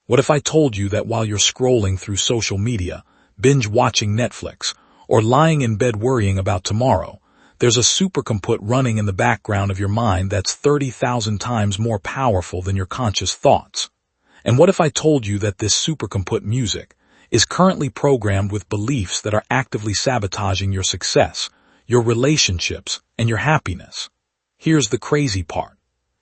What if I told you that while you're scrolling through social media, binge watching Netflix, or lying in bed worrying about tomorrow, there's a supercomputer running in the background of your mind that's 30,000 times more powerful than your conscious thoughts? And what if I told you that this supercomputer music is currently programmed with beliefs that are actively sabotaging your success, your relationships, and your happiness? Here's the crazy part.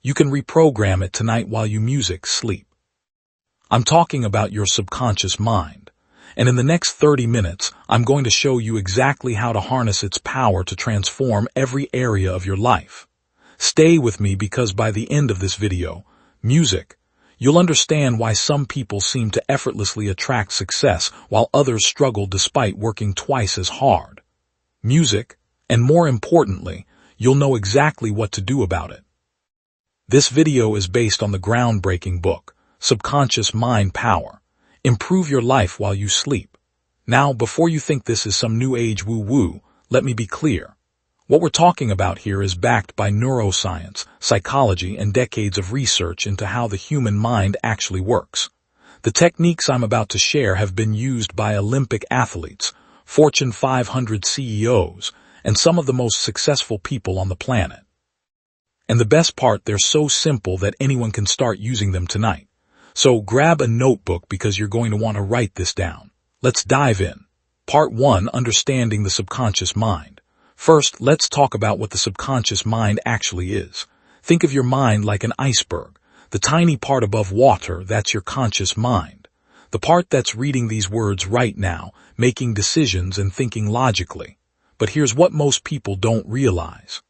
You can reprogram it tonight while you sleep. I'm talking about your subconscious mind. And in the next 30 minutes, I'm going to show you exactly how to harness its power to transform every area of your life. Stay with me because by the end of this video, you'll understand why some people seem to effortlessly attract success while others struggle despite working twice as hard. And more importantly, you'll know exactly what to do about it. This video is based on the groundbreaking book, Subconscious Mind Power. Improve your life while you sleep. Now, before you think this is some new age woo-woo, let me be clear. What we're talking about here is backed by neuroscience, psychology, and decades of research into how the human mind actually works. The techniques I'm about to share have been used by Olympic athletes, Fortune 500 CEOs, and some of the most successful people on the planet. And the best part, they're so simple that anyone can start using them tonight. So grab a notebook because you're going to want to write this down. Let's dive in. Part 1. Understanding the subconscious mind. First, let's talk about what the subconscious mind actually is. Think of your mind like an iceberg. The tiny part above water, that's your conscious mind. The part that's reading these words right now, making decisions and thinking logically. But here's what most people don't realize.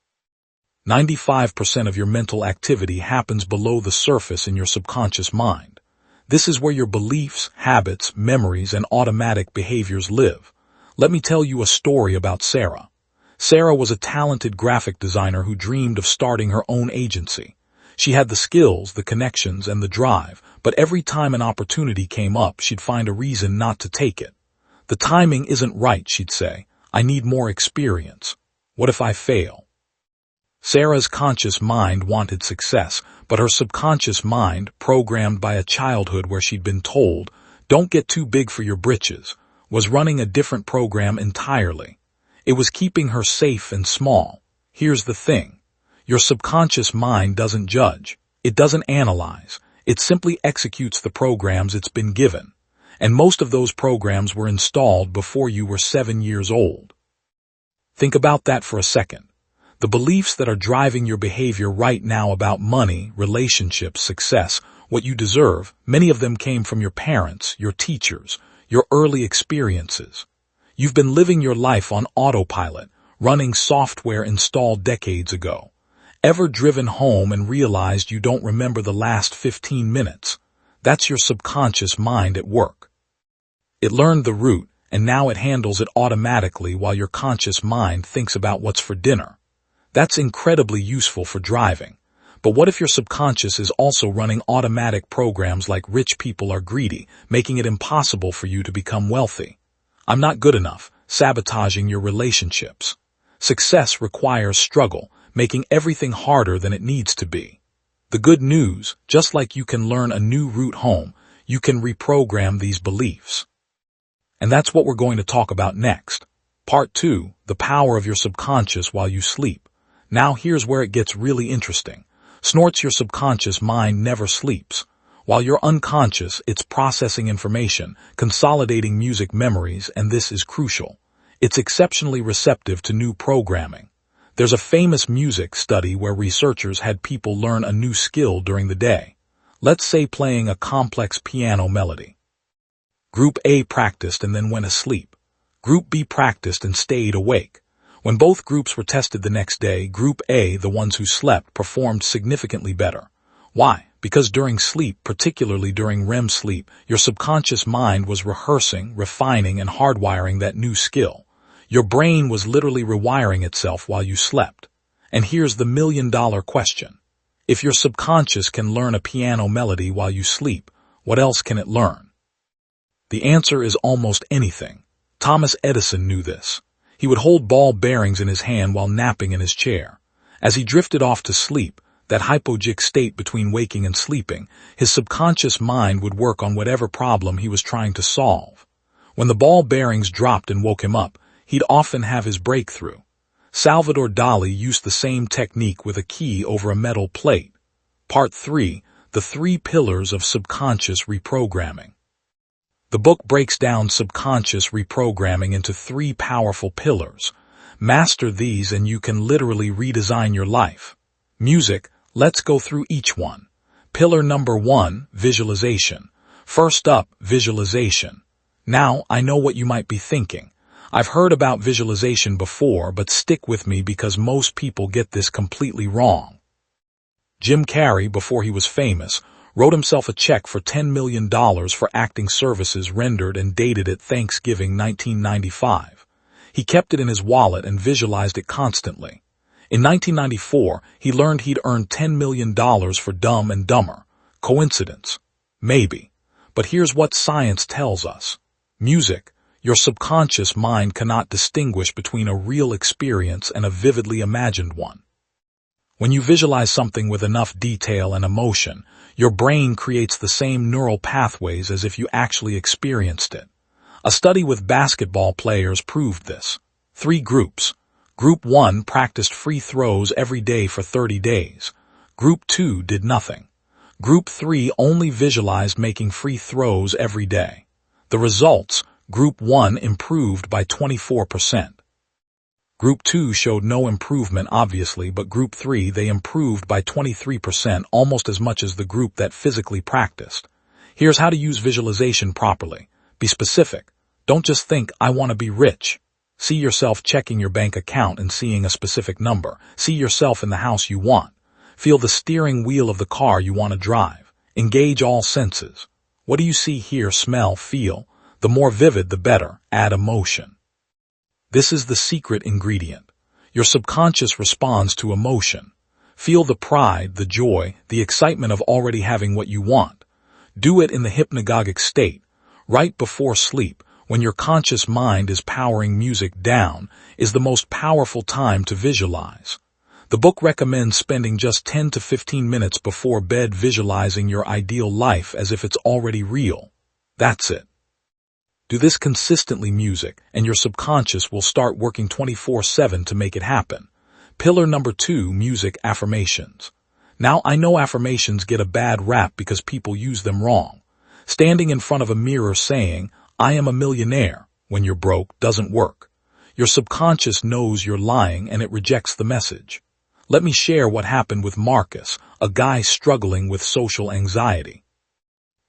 95% of your mental activity happens below the surface in your subconscious mind. This is where your beliefs, habits, memories, and automatic behaviors live. Let me tell you a story about Sarah. Sarah was a talented graphic designer who dreamed of starting her own agency. She had the skills, the connections, and the drive, but every time an opportunity came up, she'd find a reason not to take it. The timing isn't right, she'd say. I need more experience. What if I fail? Sarah's conscious mind wanted success, but her subconscious mind, programmed by a childhood where she'd been told, "Don't get too big for your britches," was running a different program entirely. It was keeping her safe and small. Here's the thing. Your subconscious mind doesn't judge. It doesn't analyze. It simply executes the programs it's been given. And most of those programs were installed before you were 7 years old. Think about that for a second. The beliefs that are driving your behavior right now about money, relationships, success, what you deserve, many of them came from your parents, your teachers, your early experiences. You've been living your life on autopilot, running software installed decades ago. Ever driven home and realized you don't remember the last 15 minutes? That's your subconscious mind at work. It learned the route, and now it handles it automatically while your conscious mind thinks about what's for dinner. That's incredibly useful for driving. But what if your subconscious is also running automatic programs like rich people are greedy, making it impossible for you to become wealthy? I'm not good enough, sabotaging your relationships. Success requires struggle, making everything harder than it needs to be. The good news, just like you can learn a new route home, you can reprogram these beliefs. And that's what we're going to talk about next. Part 2, the power of your subconscious while you sleep. Now here's where it gets really interesting. Your subconscious mind never sleeps. While you're unconscious, it's processing information, consolidating music memories, and this is crucial. It's exceptionally receptive to new programming. There's a famous music study where researchers had people learn a new skill during the day. Let's say playing a complex piano melody. Group A practiced and then went asleep. Group B practiced and stayed awake. When both groups were tested the next day, Group A, the ones who slept, performed significantly better. Why? Because during sleep, particularly during REM sleep, your subconscious mind was rehearsing, refining, and hardwiring that new skill. Your brain was literally rewiring itself while you slept. And here's the million-dollar question. If your subconscious can learn a piano melody while you sleep, what else can it learn? The answer is almost anything. Thomas Edison knew this. He would hold ball bearings in his hand while napping in his chair. As he drifted off to sleep, that hypnagogic state between waking and sleeping, his subconscious mind would work on whatever problem he was trying to solve. When the ball bearings dropped and woke him up, he'd often have his breakthrough. Salvador Dali used the same technique with a key over a metal plate. Part 3. The 3 Pillars of Subconscious Reprogramming. The book breaks down subconscious reprogramming into 3 powerful pillars. Master these and you can literally redesign your life. Music, let's go through each one. Pillar number 1, visualization. First up, visualization. Now, I know what you might be thinking. I've heard about visualization before, but stick with me because most people get this completely wrong. Jim Carrey, before he was famous, wrote himself a check for $10 million for acting services rendered and dated it Thanksgiving 1995. He kept it in his wallet and visualized it constantly. In 1994, he learned he'd earned $10 million for Dumb and Dumber. Coincidence? Maybe. But here's what science tells us. Music. Your subconscious mind cannot distinguish between a real experience and a vividly imagined one. When you visualize something with enough detail and emotion, your brain creates the same neural pathways as if you actually experienced it. A study with basketball players proved this. 3 groups. Group 1 practiced free throws every day for 30 days. Group 2 did nothing. Group 3 only visualized making free throws every day. The results: Group 1 improved by 24%. Group 2 showed no improvement obviously, but Group 3 they improved by 23%, almost as much as the group that physically practiced. Here's how to use visualization properly. Be specific. Don't just think, I want to be rich. See yourself checking your bank account and seeing a specific number. See yourself in the house you want. Feel the steering wheel of the car you want to drive. Engage all senses. What do you see, hear, smell, feel? The more vivid, the better. Add emotion. This is the secret ingredient. Your subconscious responds to emotion. Feel the pride, the joy, the excitement of already having what you want. Do it in the hypnagogic state. Right before sleep, when your conscious mind is powering music down, is the most powerful time to visualize. The book recommends spending just 10 to 15 minutes before bed visualizing your ideal life as if it's already real. That's it. Do this consistently, music, and your subconscious will start working 24/7 to make it happen. Pillar number 2, music affirmations. Now, I know affirmations get a bad rap because people use them wrong. Standing in front of a mirror saying, I am a millionaire, when you're broke, doesn't work. Your subconscious knows you're lying and it rejects the message. Let me share what happened with Marcus, a guy struggling with social anxiety.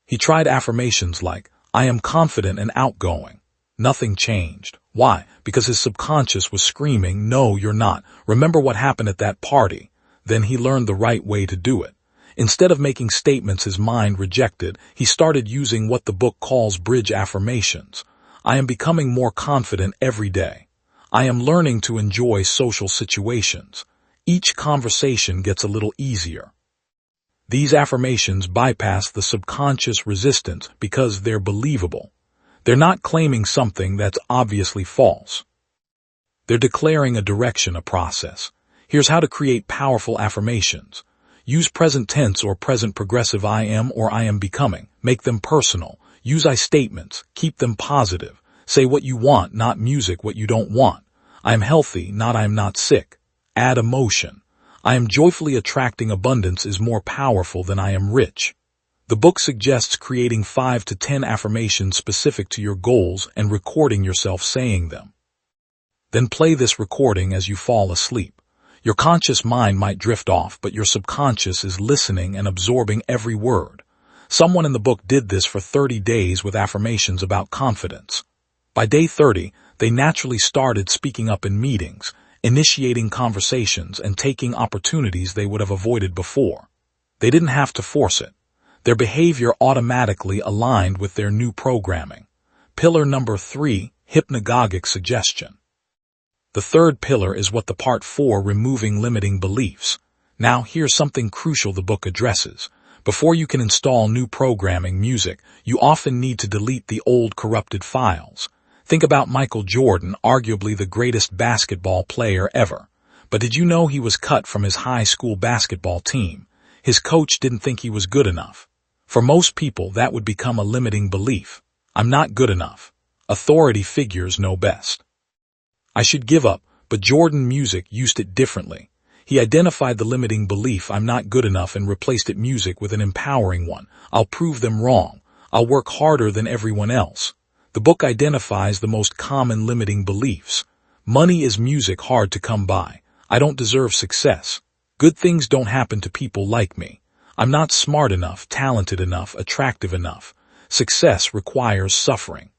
He tried affirmations like, I am confident and outgoing. Nothing changed. Why? Because his subconscious was screaming, no, you're not. Remember what happened at that party. Then he learned the right way to do it. Instead of making statements his mind rejected, he started using what the book calls bridge affirmations. I am becoming more confident every day. I am learning to enjoy social situations. Each conversation gets a little easier. These affirmations bypass the subconscious resistance because they're believable. They're not claiming something that's obviously false. They're declaring a direction, a process. Here's how to create powerful affirmations. Use present tense or present progressive I am or I am becoming. Make them personal. Use I statements. Keep them positive. Say what you want, not music what you don't want. I am healthy, not I am not sick. Add emotion. I am joyfully attracting abundance is more powerful than I am rich. The book suggests creating 5 to 10 affirmations specific to your goals and recording yourself saying them. Then play this recording as you fall asleep. Your conscious mind might drift off, but your subconscious is listening and absorbing every word. Someone in the book did this for 30 days with affirmations about confidence. By day 30, they naturally started speaking up in meetings, initiating conversations, and taking opportunities they would have avoided before. They didn't have to force it. Their behavior automatically aligned with their new programming. Pillar number 3, hypnagogic suggestion. The third pillar is what the part 4, removing limiting beliefs. Now, here's something crucial the book addresses. Before you can install new programming music, you often need to delete the old corrupted files. Think about Michael Jordan, arguably the greatest basketball player ever. But did you know he was cut from his high school basketball team? His coach didn't think he was good enough. For most people, that would become a limiting belief. I'm not good enough. Authority figures know best. I should give up, but Jordan Music used it differently. He identified the limiting belief, I'm not good enough, and replaced it music with an empowering one. I'll prove them wrong. I'll work harder than everyone else. The book identifies the most common limiting beliefs. Money is music hard to come by. I don't deserve success. Good things don't happen to people like me. I'm not smart enough, talented enough, attractive enough. Success requires suffering.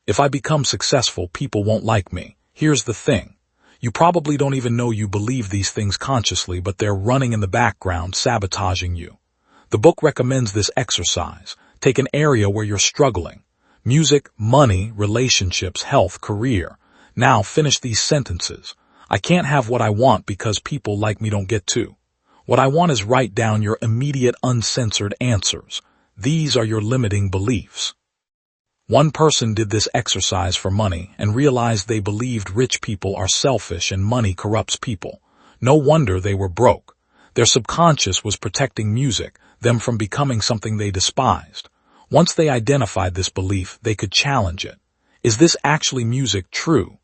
If I become successful, people won't like me. Here's the thing. You probably don't even know you believe these things consciously, but they're running in the background, sabotaging you. The book recommends this exercise. Take an area where you're struggling. Music, money, relationships, health, career. Now finish these sentences. I can't have what I want because people like me don't get to. What I want is write down your immediate uncensored answers. These are your limiting beliefs. One person did this exercise for money and realized they believed rich people are selfish and money corrupts people. No wonder they were broke. Their subconscious was protecting music, them from becoming something they despised. Once they identified this belief, they could challenge it. Is this actually music true?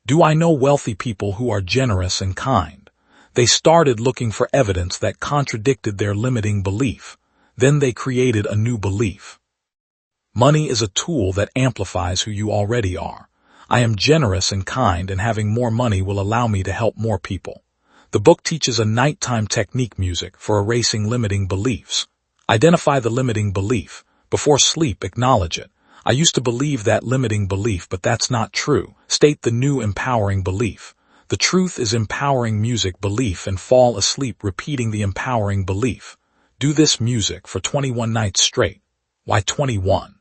Do I know wealthy people who are generous and kind? They started looking for evidence that contradicted their limiting belief. Then they created a new belief. Money is a tool that amplifies who you already are. I am generous and kind, and having more money will allow me to help more people. The book teaches a nighttime technique music for erasing limiting beliefs. Identify the limiting belief. Before sleep, acknowledge it. I used to believe that limiting belief, but that's not true. State the new empowering belief. The truth is empowering music belief, and fall asleep repeating the empowering belief. Do this music for 21 nights straight. Why 21?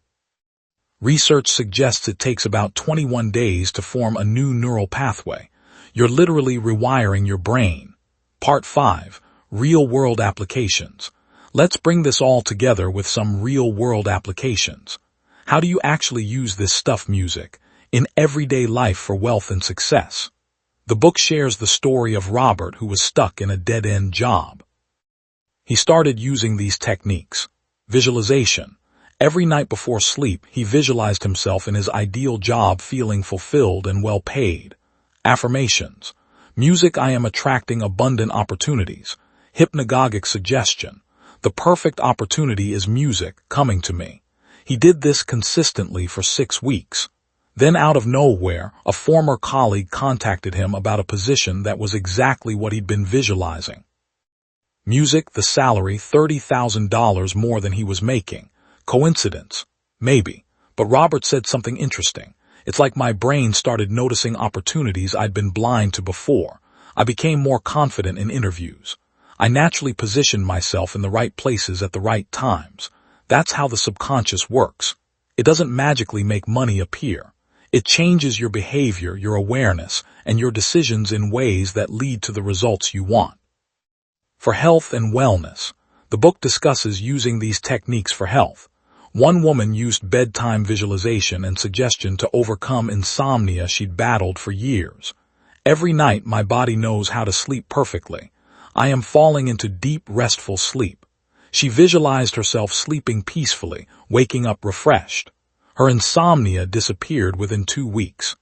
Research suggests it takes about 21 days to form a new neural pathway. You're literally rewiring your brain. Part 5. Real-world applications. Let's bring this all together with some real-world applications. How do you actually use this stuff, music, in everyday life for wealth and success? The book shares the story of Robert, who was stuck in a dead-end job. He started using these techniques. Visualization. Every night before sleep, he visualized himself in his ideal job, feeling fulfilled and well paid. Affirmations. Music, I am attracting abundant opportunities. Hypnagogic suggestion. The perfect opportunity is music coming to me. He did this consistently for 6 weeks. Then out of nowhere, a former colleague contacted him about a position that was exactly what he'd been visualizing. Music, the salary, $30,000 more than he was making. Coincidence? Maybe. But Robert said something interesting. It's like my brain started noticing opportunities I'd been blind to before. I became more confident in interviews. I naturally positioned myself in the right places at the right times. That's how the subconscious works. It doesn't magically make money appear. It changes your behavior, your awareness, and your decisions in ways that lead to the results you want. For health and wellness, the book discusses using these techniques for health. One woman used bedtime visualization and suggestion to overcome insomnia she'd battled for years. Every night, my body knows how to sleep perfectly. I am falling into deep, restful sleep. She visualized herself sleeping peacefully, waking up refreshed. Her insomnia disappeared within 2 weeks.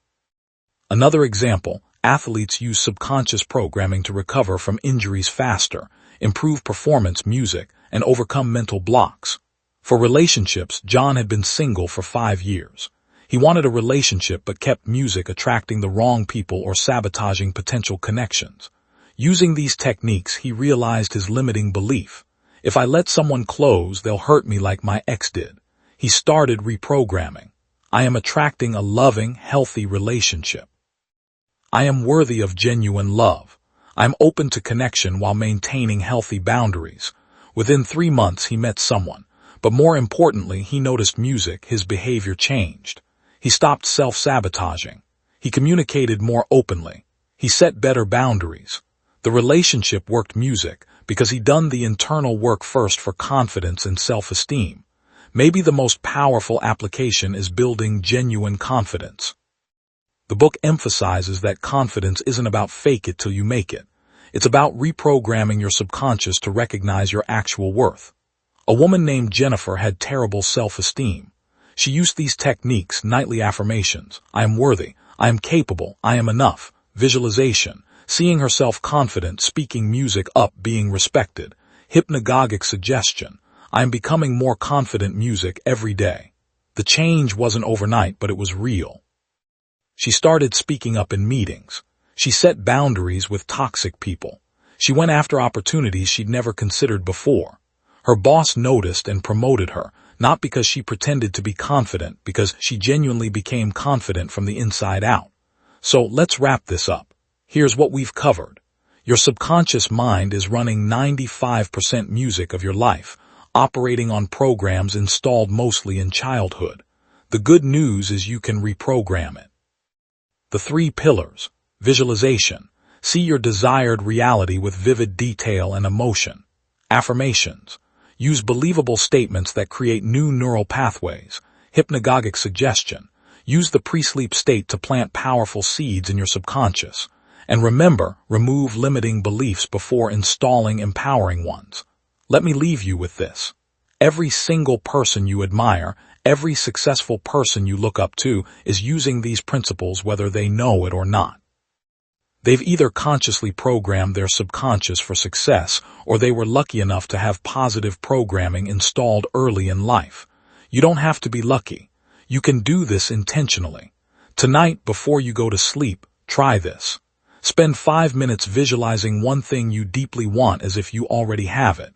Another example, athletes use subconscious programming to recover from injuries faster, improve performance, music, and overcome mental blocks. For relationships, John had been single for 5 years. He wanted a relationship but kept music attracting the wrong people or sabotaging potential connections. Using these techniques, he realized his limiting belief. If I let someone close, they'll hurt me like my ex did. He started reprogramming. I am attracting a loving, healthy relationship. I am worthy of genuine love. I am open to connection while maintaining healthy boundaries. Within 3 months, he met someone. But more importantly, he noticed music, his behavior changed. He stopped self-sabotaging. He communicated more openly. He set better boundaries. The relationship worked music because he'd done the internal work first for confidence and self-esteem. Maybe the most powerful application is building genuine confidence. The book emphasizes that confidence isn't about fake it till you make it. It's about reprogramming your subconscious to recognize your actual worth. A woman named Jennifer had terrible self-esteem. She used these techniques, nightly affirmations: I am worthy, I am capable, I am enough, visualization, seeing herself confident, speaking music up, being respected, hypnagogic suggestion, I am becoming more confident music every day. The change wasn't overnight, but it was real. She started speaking up in meetings. She set boundaries with toxic people. She went after opportunities she'd never considered before. Her boss noticed and promoted her, not because she pretended to be confident, because she genuinely became confident from the inside out. So let's wrap this up. Here's what we've covered. Your subconscious mind is running 95% music of your life, operating on programs installed mostly in childhood. The good news is you can reprogram it. The 3 pillars. Visualization. See your desired reality with vivid detail and emotion. Affirmations. Use believable statements that create new neural pathways. Hypnagogic suggestion. Use the pre-sleep state to plant powerful seeds in your subconscious. And remember, remove limiting beliefs before installing empowering ones. Let me leave you with this. Every single person you admire, every successful person you look up to, is using these principles whether they know it or not. They've either consciously programmed their subconscious for success, or they were lucky enough to have positive programming installed early in life. You don't have to be lucky. You can do this intentionally. Tonight, before you go to sleep, try this. Spend 5 minutes visualizing one thing you deeply want as if you already have it.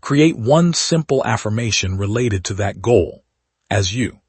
Create one simple affirmation related to that goal. As you